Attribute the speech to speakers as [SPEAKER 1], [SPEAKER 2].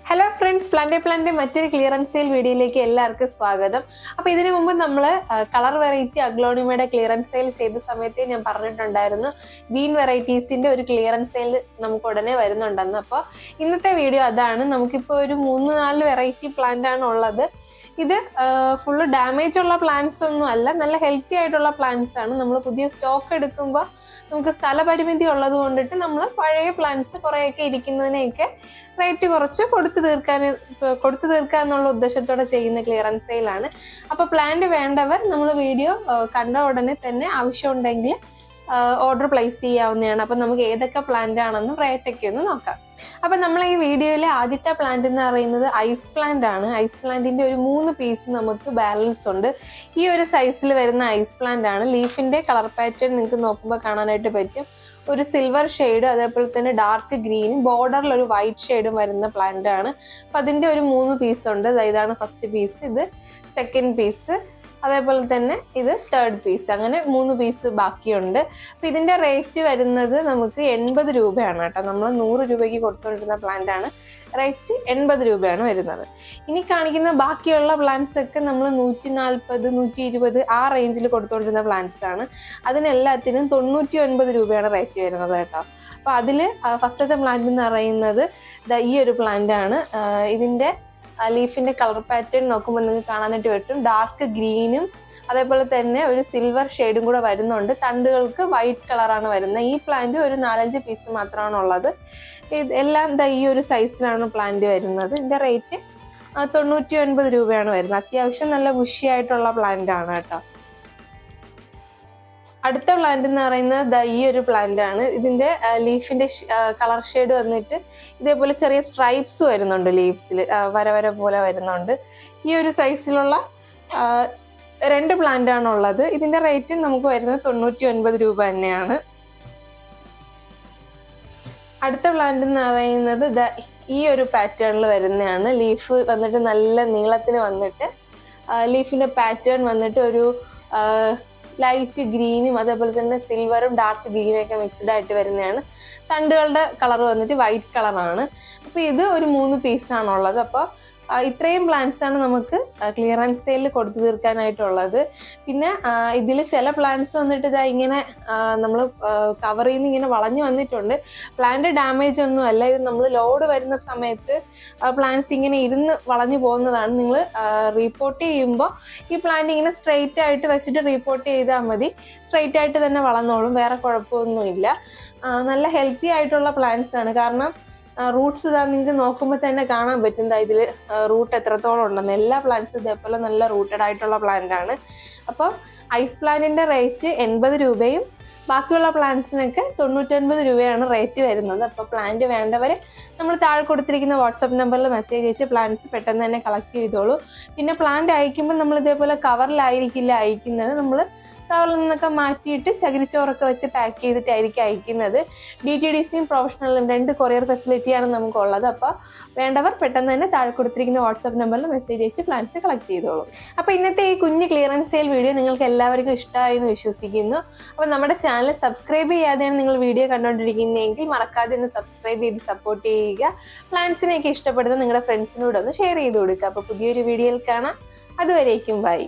[SPEAKER 1] Hello friends, plant മറ്റൊരു clearance sale വീഡിയോയിലേക്ക് എല്ലാവർക്കും സ്വാഗതം. അപ്പോൾ ഇതിനു മുമ്പ് നമ്മൾ കളർ വെറൈറ്റി അഗ്ലോണിമയുടെ ക്ലിയറൻസ് സെയിൽ ചെയ്ത സമയത്ത് ഞാൻ പറഞ്ഞിട്ടുണ്ടായിരുന്നു ഗ്രീൻ വെറൈറ്റീസിന്റെ ഒരു ക്ലിയറൻസ് സെയിൽ നമുക്ക് ഉടനെ വരുന്നുണ്ടെന്ന്. അപ്പോൾ ഇന്നത്തെ വീഡിയോ അതാണ്. നമുക്കിപ്പോൾ ഒരു 3-4 വെറൈറ്റി പ്ലാന്റ് ആണ് ഉള്ളത്. ഇത് ഫുള്ള് ഡാമേജ് ഉള്ള പ്ലാന്റ്സ് ഒന്നും അല്ല, നല്ല ഹെൽത്തി ആയിട്ടുള്ള പ്ലാന്റ്സ് ആണ്. നമ്മൾ പുതിയ സ്റ്റോക്ക് എടുക്കുമ്പോൾ നമുക്ക് സ്ഥലപരിമിതി ഉള്ളത് കൊണ്ടിട്ട് നമ്മൾ പഴയ പ്ലാന്റ്സ് കുറേയൊക്കെ ഇരിക്കുന്നതിനെയൊക്കെ റേറ്റ് കുറച്ച് കൊടുത്തു തീർക്കാന്നുള്ള ഉദ്ദേശത്തോടെ ചെയ്യുന്ന ക്ലിയറൻസ് സെയിലാണ്. അപ്പൊ പ്ലാന്റ് വേണ്ടവർ നമ്മൾ വീഡിയോ കണ്ട ഉടനെ തന്നെ ആവശ്യമുണ്ടെങ്കിൽ ഓർഡർ പ്ലേസ് ചെയ്യാവുന്നതാണ്. അപ്പൊ നമുക്ക് ഏതൊക്കെ പ്ലാന്റ് ആണെന്നും റേറ്റ് ഒക്കെ ഒന്ന് നോക്കാം. അപ്പൊ നമ്മൾ ഈ വീഡിയോയിലെ ആദ്യത്തെ പ്ലാന്റ് എന്ന് പറയുന്നത് ഐസ് പ്ലാന്റ് ആണ്. ഐസ് പ്ലാന്റിന്റെ ഒരു 3 പീസ് നമുക്ക് ബാലൻസ് ഉണ്ട്. ഈ ഒരു സൈസിൽ വരുന്ന ഐസ് പ്ലാന്റ് ആണ്. ലീഫിന്റെ കളർ പാറ്റേൺ നിങ്ങൾക്ക് നോക്കുമ്പോൾ കാണാനായിട്ട് പറ്റും. ഒരു സിൽവർ ഷെയ്ഡ്, അതേപോലെ തന്നെ ഡാർക്ക് ഗ്രീനും ബോർഡറിൽ ഒരു വൈറ്റ് ഷെയ്ഡും വരുന്ന പ്ലാന്റ് ആണ്. അപ്പൊ അതിന്റെ ഒരു 3 പീസ് ഉണ്ട്. ഇതാണ് ഫസ്റ്റ് പീസ്, ഇത് സെക്കൻഡ് പീസ്, അതേപോലെ തന്നെ ഇത് തേർഡ് പീസ്. അങ്ങനെ 3 പീസ് ബാക്കിയുണ്ട്. അപ്പൊ ഇതിന്റെ റേറ്റ് വരുന്നത് നമുക്ക് 80 രൂപയാണ് കേട്ടോ. നമ്മൾ 100 രൂപയ്ക്ക് കൊടുത്തുകൊണ്ടിരുന്ന പ്ലാന്റ് ആണ്. റേറ്റ് 80 രൂപയാണ് വരുന്നത്. ഇനി കാണിക്കുന്ന ബാക്കിയുള്ള പ്ലാന്റ്സ് ഒക്കെ നമ്മൾ 140, 120 ആ റേഞ്ചിൽ കൊടുത്തുകൊണ്ടിരുന്ന പ്ലാന്റ്സ് ആണ്. അതിനെല്ലാത്തിനും 99 രൂപയാണ് റേറ്റ് വരുന്നത് കേട്ടോ. അപ്പൊ അതില് ഫസ്റ്റത്തെ പ്ലാന്റ് എന്ന് പറയുന്നത് ഈ ഒരു പ്ലാന്റ് ആണ്. ഇതിന്റെ ലീഫിന്റെ കളർ പാറ്റേൺ നോക്കുമ്പോൾ നിങ്ങൾക്ക് കാണാനായിട്ട് പറ്റും. ഡാർക്ക് ഗ്രീനും അതേപോലെ തന്നെ ഒരു സിൽവർ ഷെയ്ഡും കൂടെ വരുന്നുണ്ട്. തണ്ടുകൾക്ക് വൈറ്റ് കളറാണ് വരുന്നത്. ഈ പ്ലാന്റ് ഒരു 4-5 പീസ് മാത്രമാണ് ഉള്ളത്. എല്ലാം ഈ ഒരു സൈസിലാണ് പ്ലാന്റ് വരുന്നത്. ഇതിന്റെ റേറ്റ് 99 രൂപയാണ് വരുന്നത്. അത്യാവശ്യം നല്ല ബുഷിയായിട്ടുള്ള പ്ലാന്റ് ആണ് കേട്ടോ. അടുത്ത പ്ലാന്റ് എന്ന് പറയുന്നത് ഈ ഒരു പ്ലാന്റ് ആണ്. ഇതിന്റെ ലീഫിന്റെ കളർ ഷെയ്ഡ് വന്നിട്ട് ഇതേപോലെ ചെറിയ സ്ട്രൈപ്സ് വരുന്നുണ്ട്. ലീവ്സിൽ വര പോലെ വരുന്നുണ്ട്. ഈ ഒരു സൈസിലുള്ള 2 പ്ലാന്റ് ആണ് ഉള്ളത്. ഇതിന്റെ റേറ്റ് നമുക്ക് വരുന്നത് 99 രൂപ തന്നെയാണ്. അടുത്ത പ്ലാന്റ് എന്ന് പറയുന്നത് ഈ ഒരു പാറ്റേണിൽ വരുന്നതാണ്. ലീഫ് വന്നിട്ട് നല്ല നീളത്തിന് വന്നിട്ട് ലീഫിന്റെ പാറ്റേൺ വന്നിട്ട് ഒരു ലൈറ്റ് ഗ്രീനും അതേപോലെ തന്നെ സിൽവറും ഡാർക്ക് ഗ്രീനും ഒക്കെ മിക്സ്ഡ് ആയിട്ട് വരുന്നതാണ്. തണ്ടുകളുടെ കളർ വന്നിട്ട് വൈറ്റ് കളറാണ്. അപ്പൊ ഇത് ഒരു 3 പീസാണുള്ളത്. അപ്പോൾ ഇത്രയും പ്ലാന്റ്സ് ആണ് നമുക്ക് ക്ലിയറൻസ് സെയിലിൽ കൊടുത്തു തീർക്കാനായിട്ടുള്ളത്. പിന്നെ ഇതിൽ ചില പ്ലാന്റ്സ് വന്നിട്ട് ഇങ്ങനെ നമ്മൾ കവറിൽ നിന്ന് ഇങ്ങനെ വളഞ്ഞു വന്നിട്ടുണ്ട്. പ്ലാന്റ് ഡാമേജ് ഒന്നും അല്ല. ഇത് നമ്മൾ ലോഡ് വരുന്ന സമയത്ത് പ്ലാന്റ്സ് ഇങ്ങനെ ഇരുന്ന് വളഞ്ഞു പോകുന്നതാണ്. നിങ്ങൾ റീപോർട്ട് ചെയ്യുമ്പോൾ ഈ പ്ലാന്റ് ഇങ്ങനെ സ്ട്രെയിറ്റ് ആയിട്ട് വെച്ചിട്ട് റീപോർട്ട് ചെയ്താൽ മതി. സ്ട്രെയിറ്റ് ആയിട്ട് തന്നെ വളർന്നോളും, വേറെ കുഴപ്പമൊന്നുമില്ല. നല്ല ഹെൽത്തി ആയിട്ടുള്ള പ്ലാന്റ്സ് ആണ്. കാരണം റൂട്ട്സ് ഇതാ നിങ്ങൾക്ക് നോക്കുമ്പോൾ തന്നെ കാണാൻ പറ്റും ഇതിൽ റൂട്ട് എത്രത്തോളം ഉണ്ടെന്ന്. എല്ലാ പ്ലാന്റ്സും ഇതേപോലെ നല്ല റൂട്ടഡ് ആയിട്ടുള്ള പ്ലാന്റ് ആണ്. അപ്പോൾ ഐസ് പ്ലാന്റിന്റെ റേറ്റ് 80 രൂപയും ബാക്കിയുള്ള പ്ലാന്റ്സിനൊക്കെ 99 രൂപയാണ് റേറ്റ് വരുന്നത്. അപ്പോൾ പ്ലാന്റ് വേണ്ടവർ നമ്മൾ താഴെ കൊടുത്തിരിക്കുന്ന വാട്സപ്പ് നമ്പറിൽ മെസ്സേജ് അയച്ച് പ്ലാന്റ്സ് പെട്ടെന്ന് തന്നെ കളക്ട് ചെയ്തോളൂ. പിന്നെ പ്ലാന്റ് അയക്കുമ്പോൾ നമ്മൾ ഇതേപോലെ കവറിലായിരിക്കില്ല അയക്കുന്നത്. നമ്മൾ കവറിൽ നിന്നൊക്കെ മാറ്റിയിട്ട് ചകിരിച്ചോറൊക്കെ വെച്ച് പാക്ക് ചെയ്തിട്ടായിരിക്കും അയക്കുന്നത്. DTDCയും പ്രൊഫഷണലും 2 കൊറിയർ ഫെസിലിറ്റിയാണ് നമുക്കുള്ളത്. അപ്പോൾ വേണ്ടവർ പെട്ടെന്ന് തന്നെ താഴെ കൊടുത്തിരിക്കുന്ന വാട്സപ്പ് നമ്പറിൽ മെസ്സേജ് അയച്ച് പ്ലാന്റ്സ് കളക്ട് ചെയ്തോളൂ. അപ്പോൾ ഇന്നത്തെ ഈ കുഞ്ഞ് ക്ലിയറൻസ് സെയിൽ വീഡിയോ നിങ്ങൾക്ക് എല്ലാവർക്കും ഇഷ്ടമായി എന്ന് വിശ്വസിക്കുന്നു. അപ്പോൾ നമ്മുടെ ചാനൽ സബ്സ്ക്രൈബ് ചെയ്യാതെയാണ് നിങ്ങൾ വീഡിയോ കണ്ടുകൊണ്ടിരിക്കുന്നതെങ്കിൽ മറക്കാതെ ഒന്ന് സബ്സ്ക്രൈബ് ചെയ്ത് സപ്പോർട്ട് ചെയ്യുക. പ്ലാന്റ്സിനെയൊക്കെ ഇഷ്ടപ്പെടുന്ന നിങ്ങളുടെ ഫ്രണ്ട്സിനോട് ഒന്ന് ഷെയർ ചെയ്ത് കൊടുക്കുക. അപ്പോൾ പുതിയൊരു വീഡിയോയിൽ കാണാം. അതുവരേക്കും ബൈ.